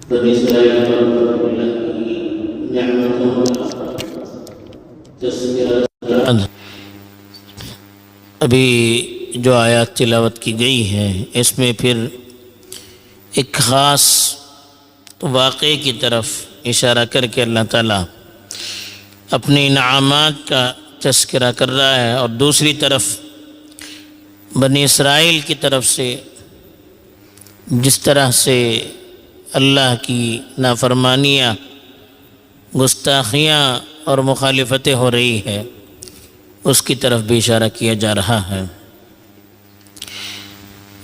بنی اسرائیل پر اللہ کی نعمتوں کا تذکرہ۔ ابھی جو آیات تلاوت کی گئی ہیں اس میں پھر ایک خاص واقعے کی طرف اشارہ کر کے اللہ تعالیٰ اپنے انعامات کا تذکرہ کر رہا ہے، اور دوسری طرف بنی اسرائیل کی طرف سے جس طرح سے اللہ کی نافرمانیاں، گستاخیاں اور مخالفتیں ہو رہی ہے، اس کی طرف بھی اشارہ کیا جا رہا ہے۔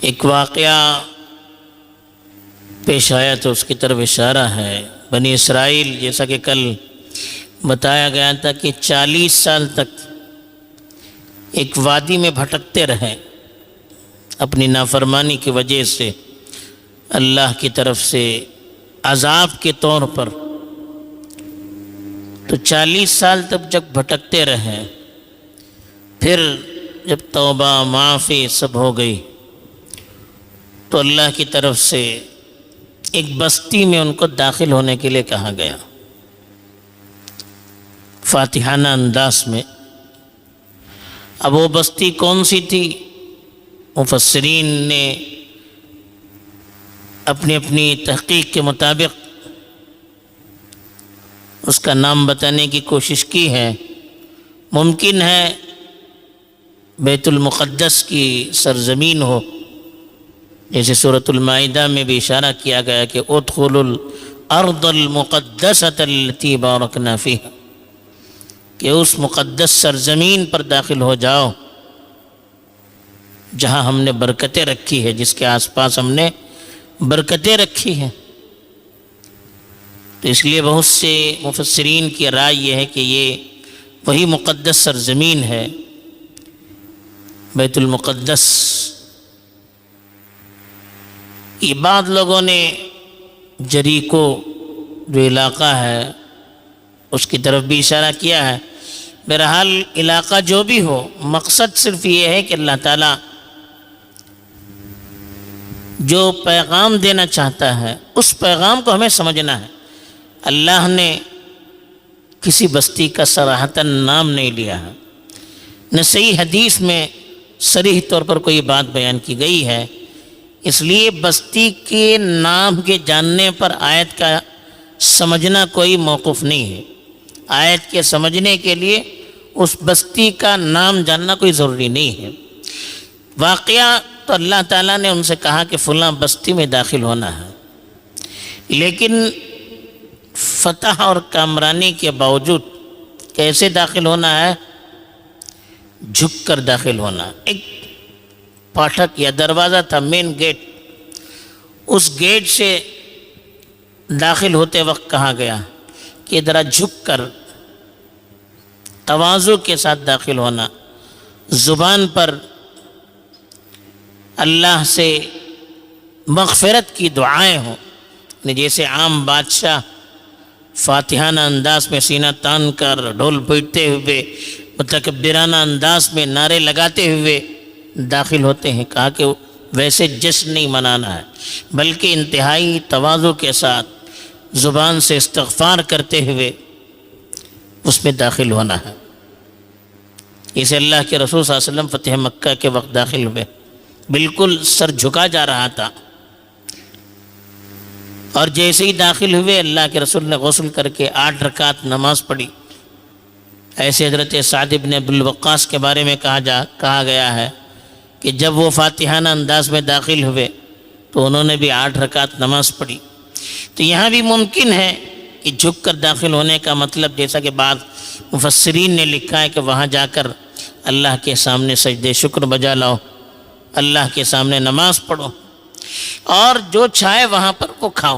ایک واقعہ پیش آیا تو اس کی طرف اشارہ ہے۔ بنی اسرائیل، جیسا کہ کل بتایا گیا تھا کہ 40 سال تک ایک وادی میں بھٹکتے رہے اپنی نافرمانی کی وجہ سے، اللہ کی طرف سے عذاب کے طور پر۔ تو 40 سال تک جب بھٹکتے رہے، پھر جب توبہ معافی سب ہو گئی تو اللہ کی طرف سے ایک بستی میں ان کو داخل ہونے کے لیے کہا گیا، فاتحانہ انداز میں۔ اب وہ بستی کون سی تھی؟ مفسرین نے اپنی اپنی تحقیق کے مطابق اس کا نام بتانے کی کوشش کی ہے۔ ممکن ہے بیت المقدس کی سرزمین ہو، جیسے سورۃ المائدہ میں بھی اشارہ کیا گیا کہ ادخلوا الارض المقدسۃ التی بارکنا فیہا، کہ اس مقدس سرزمین پر داخل ہو جاؤ جہاں ہم نے برکتیں رکھی ہے، جس کے آس پاس ہم نے برکتیں رکھی ہیں۔ تو اس لیے بہت سے مفسرین کی رائے یہ ہے کہ یہ وہی مقدس سرزمین ہے، بیت المقدس۔ یہ بعض لوگوں نے جریکو جو علاقہ ہے اس کی طرف بھی اشارہ کیا ہے۔ بہرحال علاقہ جو بھی ہو، مقصد صرف یہ ہے کہ اللہ تعالیٰ جو پیغام دینا چاہتا ہے اس پیغام کو ہمیں سمجھنا ہے۔ اللہ نے کسی بستی کا صراحتاً نام نہیں لیا ہے، نہ صحیح حدیث میں صریح طور پر کوئی بات بیان کی گئی ہے، اس لیے بستی کے نام کے جاننے پر آیت کا سمجھنا کوئی موقف نہیں ہے۔ آیت کے سمجھنے کے لیے اس بستی کا نام جاننا کوئی ضروری نہیں ہے۔ واقعہ تو اللہ تعالیٰ نے ان سے کہا کہ فلاں بستی میں داخل ہونا ہے، لیکن فتح اور کامرانی کے باوجود کیسے داخل ہونا ہے؟ جھک کر داخل ہونا۔ ایک پھاٹک یا دروازہ تھا، مین گیٹ، اس گیٹ سے داخل ہوتے وقت کہا گیا کہ ذرا جھک کر تواضع کے ساتھ داخل ہونا، زبان پر اللہ سے مغفرت کی دعائیں ہوں، جیسے عام بادشاہ فاتحانہ انداز میں سینہ تان کر ڈھول پیٹتے ہوئے متکبرانہ انداز میں نعرے لگاتے ہوئے داخل ہوتے ہیں۔ کہا کہ ویسے جشن نہیں منانا ہے، بلکہ انتہائی تواضع کے ساتھ زبان سے استغفار کرتے ہوئے اس میں داخل ہونا ہے۔ اسے اللہ کے رسول صلی اللہ علیہ وسلم فتح مکہ کے وقت داخل ہوئے، بالکل سر جھکا جا رہا تھا، اور جیسے ہی داخل ہوئے اللہ کے رسول نے غسل کر کے 8 رکعت نماز پڑھی۔ ایسے حضرت سعد بن ابی وقاص کے بارے میں کہا گیا ہے کہ جب وہ فاتحانہ انداز میں داخل ہوئے تو انہوں نے بھی 8 رکعت نماز پڑھی۔ تو یہاں بھی ممکن ہے کہ جھک کر داخل ہونے کا مطلب، جیسا کہ بعض مفسرین نے لکھا ہے، کہ وہاں جا کر اللہ کے سامنے سجدے شکر بجا لاؤ، اللہ کے سامنے نماز پڑھو، اور جو چاہے وہاں پر وہ کھاؤ۔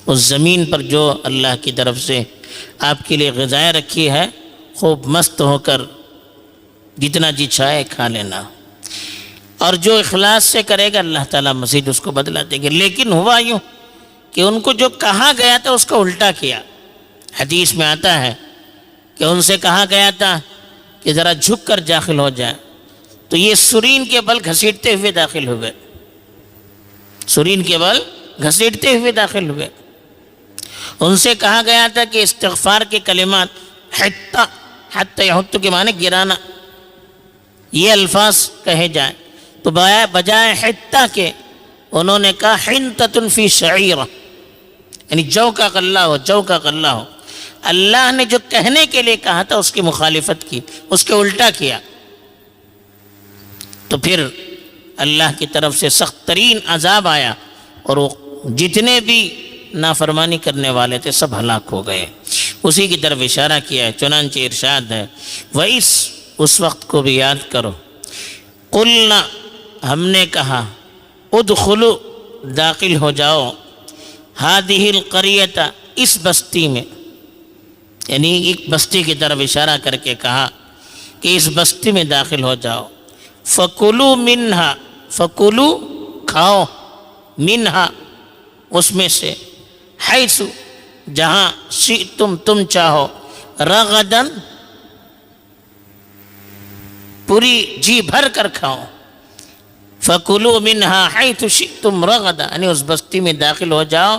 اس زمین پر جو اللہ کی طرف سے آپ کے لیے غذائیں رکھی ہے، خوب مست ہو کر جتنا جی چاہے کھا لینا، اور جو اخلاص سے کرے گا اللہ تعالیٰ مزید اس کو بدلہ دیں گے۔ لیکن ہوا یوں کہ ان کو جو کہا گیا تھا اس کا الٹا کیا۔ حدیث میں آتا ہے کہ ان سے کہا گیا تھا کہ ذرا جھک کر داخل ہو جائے، تو یہ سرین کے بل گھسیٹتے ہوئے داخل ہوئے، سرین کے بل گھسیٹتے ہوئے داخل ہوئے۔ ان سے کہا گیا تھا کہ استغفار کے کلمات حتی، حتی یحط کے معنی گرانا، یہ الفاظ کہے جائیں، تو بجائے حتی کے انہوں نے کہا حنتۃ فی شعیرہ، یعنی جو کا غلہ ہو، جو کا غلہ ہو۔ اللہ نے جو کہنے کے لیے کہا تھا اس کی مخالفت کی، اس کے الٹا کیا، تو پھر اللہ کی طرف سے سخت ترین عذاب آیا، اور وہ جتنے بھی نافرمانی کرنے والے تھے سب ہلاک ہو گئے۔ اسی کی طرف اشارہ کیا ہے، چنانچہ ارشاد ہے وَإِس، اس وقت کو بھی یاد کرو، قُلْنَا، ہم نے کہا، ادخلوا، داخل ہو جاؤ، هَذِهِ الْقَرْيَةَ، اس بستی میں، یعنی ایک بستی کی طرف اشارہ کر کے کہا کہ اس بستی میں داخل ہو جاؤ، فَكُلُوا مِنْهَا، فَكُلُوا، کھاؤ، مِنْهَا، اس میں سے، حیث، جہاں، شئتم، تم چاہو، رغدن، پوری جی بھر کر کھاؤ، فَكُلُوا مِنْهَا حَيْثُ شِئْتُمْ رَغَدًا، یعنی اس بستی میں داخل ہو جاؤ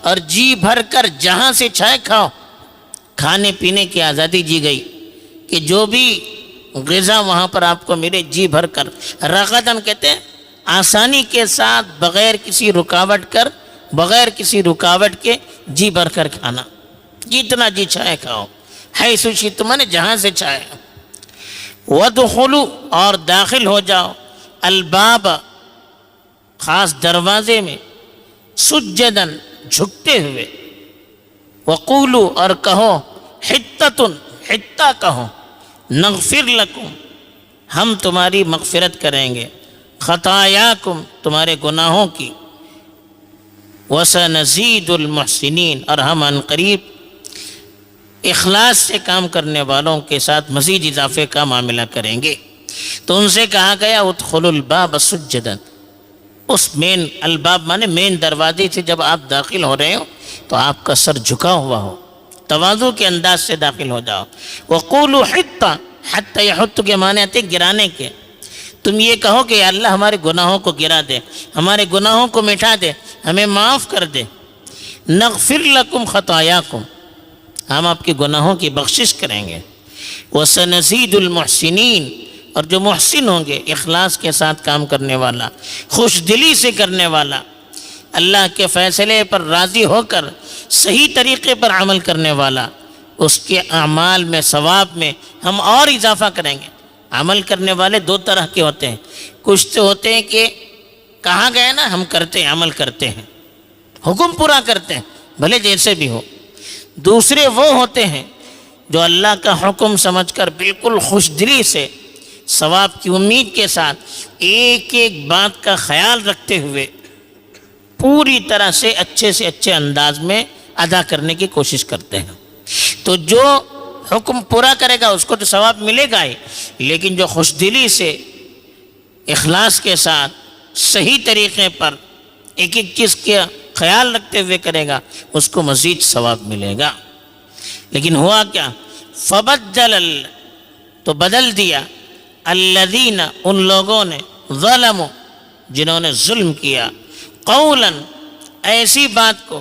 اور جی بھر کر جہاں سے چاہے کھاؤ۔ کھانے پینے کی آزادی دی گئی کہ جو بھی غذا وہاں پر آپ کو ملے جی بھر کر، رغدن کہتے ہیں آسانی کے ساتھ، بغیر کسی رکاوٹ کے جی بھر کر کھانا، جتنا جی چاہے کھاؤ، حیث شئتم، جہاں سے چاہے۔ وَادْخُلُوا، اور داخل ہو جاؤ، الباب، خاص دروازے میں، سجدن، جھکتے ہوئے، وقولوا، اور کہو، حتۃ، حتہ کہو، نغفر لکم، ہم تمہاری مغفرت کریں گے، خطایاکم، تمہارے گناہوں کی، وسنزید المحسنین، اور ہم عنقریب اخلاص سے کام کرنے والوں کے ساتھ مزید اضافے کا معاملہ کریں گے۔ تو ان سے کہا گیا ادخلوا الباب سجدا، اس مین، الباب مانے مین دروازے سے جب آپ داخل ہو رہے ہو تو آپ کا سر جھکا ہوا ہو، تواضع کے انداز سے داخل ہو جاؤ۔ وقولوا حطہ، حتی یحط کے معنی آتے گرانے کے، تم یہ کہو کہ یا اللہ ہمارے گناہوں کو گرا دے، ہمارے گناہوں کو مٹا دے، ہمیں معاف کر دے، نغفر لکم خطایاکم، ہم آپ کے گناہوں کی بخشش کریں گے، وسنزید المحسنین، اور جو محسن ہوں گے، اخلاص کے ساتھ کام کرنے والا، خوش دلی سے کرنے والا، اللہ کے فیصلے پر راضی ہو کر صحیح طریقے پر عمل کرنے والا، اس کے اعمال میں، ثواب میں ہم اور اضافہ کریں گے۔ عمل کرنے والے دو طرح کے ہوتے ہیں، کچھ تو ہوتے ہیں کہ کہا گیا نا ہم کرتے ہیں، عمل کرتے ہیں، حکم پورا کرتے ہیں بھلے جیسے بھی ہو۔ دوسرے وہ ہوتے ہیں جو اللہ کا حکم سمجھ کر بالکل خوش دلی سے، ثواب کی امید کے ساتھ، ایک ایک بات کا خیال رکھتے ہوئے پوری طرح سے اچھے انداز میں ادا کرنے کی کوشش کرتے ہیں۔ تو جو حکم پورا کرے گا اس کو تو ثواب ملے گا ہی، لیکن جو خوش دلی سے، اخلاص کے ساتھ، صحیح طریقے پر ایک ایک چیز کا خیال رکھتے ہوئے کرے گا اس کو مزید ثواب ملے گا۔ لیکن ہوا کیا؟ فبدل، تو بدل دیا، الذین، ان لوگوں نے، ظلموا، جنہوں نے ظلم کیا، قولا، ایسی بات کو،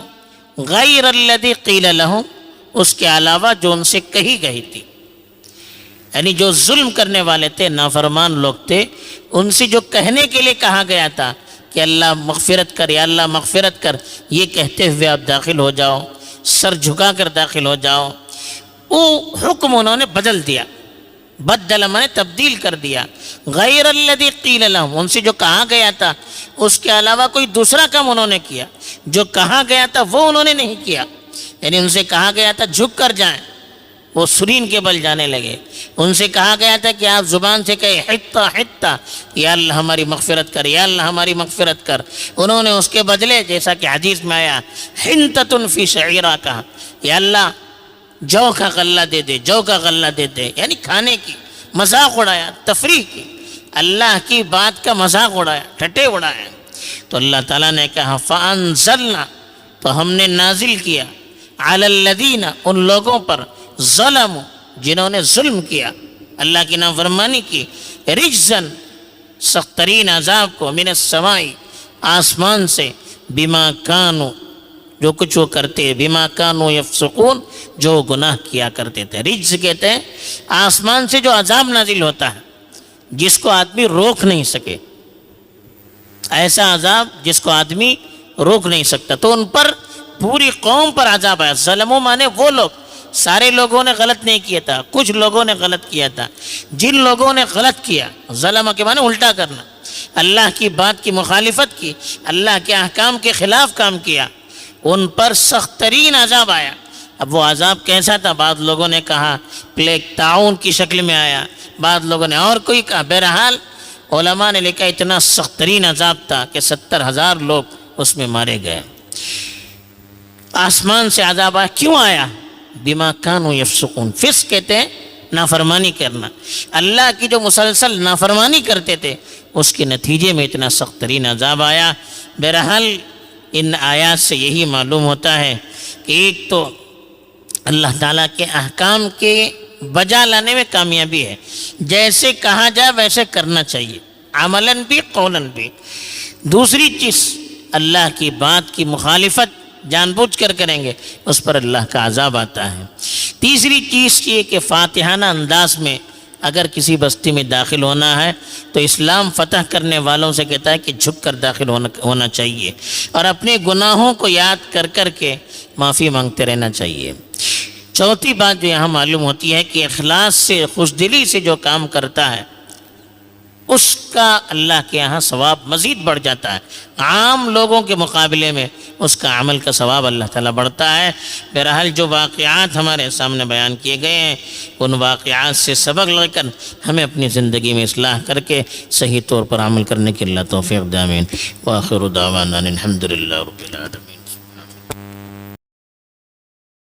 غیر الذی قیل لہم، اس کے علاوہ جو ان سے کہی گئی تھی، یعنی جو ظلم کرنے والے تھے، نافرمان لوگ تھے، ان سے جو کہنے کے لیے کہا گیا تھا کہ اللہ مغفرت کر، یا اللہ مغفرت کر، یہ کہتے ہوئے آپ داخل ہو جاؤ، سر جھکا کر داخل ہو جاؤ، وہ حکم انہوں نے بدل دیا، بدل مانے تبدیل کر دیا، غیر الذی قیل لہم، ان سے جو کہا گیا تھا اس کے علاوہ کوئی دوسرا کام انہوں نے کیا، جو کہا گیا تھا وہ انہوں نے نہیں کیا، یعنی ان سے کہا گیا تھا جھک کر جائیں، وہ سرین کے بل جانے لگے، ان سے کہا گیا تھا کہ آپ زبان سے کہے حتہ حتہ، یا اللہ ہماری مغفرت کر، یا اللہ ہماری مغفرت کر، انہوں نے اس کے بدلے جیسا کہ حدیث میں آیا حنتۃ فی شعیرہ، کہا یا اللہ جو کا غلہ دے دے، جو کا غلہ دے دے، یعنی کھانے کی، مذاق اڑایا، تفریح کی، اللہ کی بات کا مذاق اڑایا، ٹھٹے اڑایا۔ تو اللہ تعالیٰ نے کہا فَأَنزَلْنَا، تو ہم نے نازل کیا، عَلَى الَّذِينَ، ان لوگوں پر، ظلموا، جنہوں نے ظلم کیا، اللہ کی نافرمانی کی، رجزاً، سخت ترین عذاب کو، من السماء، آسمان سے، بما کانوا، جو کچھ وہ کرتے، بما کانوا یفسقون، جو گناہ کیا کرتے تھے۔ رجز کہتے ہیں آسمان سے جو عذاب نازل ہوتا ہے جس کو آدمی روک نہیں سکے، ایسا عذاب جس کو آدمی روک نہیں سکتا، تو ان پر پوری قوم پر عذاب آیا۔ ظلموں مانے وہ لوگ، سارے لوگوں نے غلط نہیں کیا تھا، کچھ لوگوں نے غلط کیا تھا۔ جن لوگوں نے غلط کیا، ظلم کے معنی الٹا کرنا، اللہ کی بات کی مخالفت کی، اللہ کے احکام کے خلاف کام کیا، ان پر سخت ترین عذاب آیا۔ اب وہ عذاب کیسا تھا؟ بعض لوگوں نے کہا پلیگ، طاعون کی شکل میں آیا، بعض لوگوں نے اور کوئی کہا۔ بہرحال علماء نے لکھا اتنا سخت ترین عذاب تھا کہ 70,000 لوگ اس میں مارے گئے۔ آسمان سے عذاب آیا، کیوں آیا؟ بما کانوا یفسقون۔ فسق کہتے ہیں نافرمانی کرنا، اللہ کی جو مسلسل نافرمانی کرتے تھے اس کے نتیجے میں اتنا سخت ترین عذاب آیا۔ بہرحال ان آیات سے یہی معلوم ہوتا ہے کہ ایک تو اللہ تعالیٰ کے احکام کے بجا لانے میں کامیابی ہے، جیسے کہا جائے ویسے کرنا چاہیے، عملاً بھی قولاً بھی۔ دوسری چیز، اللہ کی بات کی مخالفت جان بوجھ کر کریں گے اس پر اللہ کا عذاب آتا ہے۔ تیسری چیز یہ کہ فاتحانہ انداز میں اگر کسی بستی میں داخل ہونا ہے تو اسلام فتح کرنے والوں سے کہتا ہے کہ جھک کر داخل ہونا چاہیے، اور اپنے گناہوں کو یاد کر کر کے معافی مانگتے رہنا چاہیے۔ چوتھی بات جو یہاں معلوم ہوتی ہے کہ اخلاص سے، خوش دلی سے جو کام کرتا ہے اس کا اللہ کے یہاں ثواب مزید بڑھ جاتا ہے، عام لوگوں کے مقابلے میں اس کا عمل کا ثواب اللہ تعالیٰ بڑھتا ہے۔ بہرحال جو واقعات ہمارے سامنے بیان کیے گئے ہیں ان واقعات سے سبق لے کر ہمیں اپنی زندگی میں اصلاح کر کے صحیح طور پر عمل کرنے کی اللہ توفیق دے، آمین۔ وآخر دعوانا الحمد للہ رب العالمین۔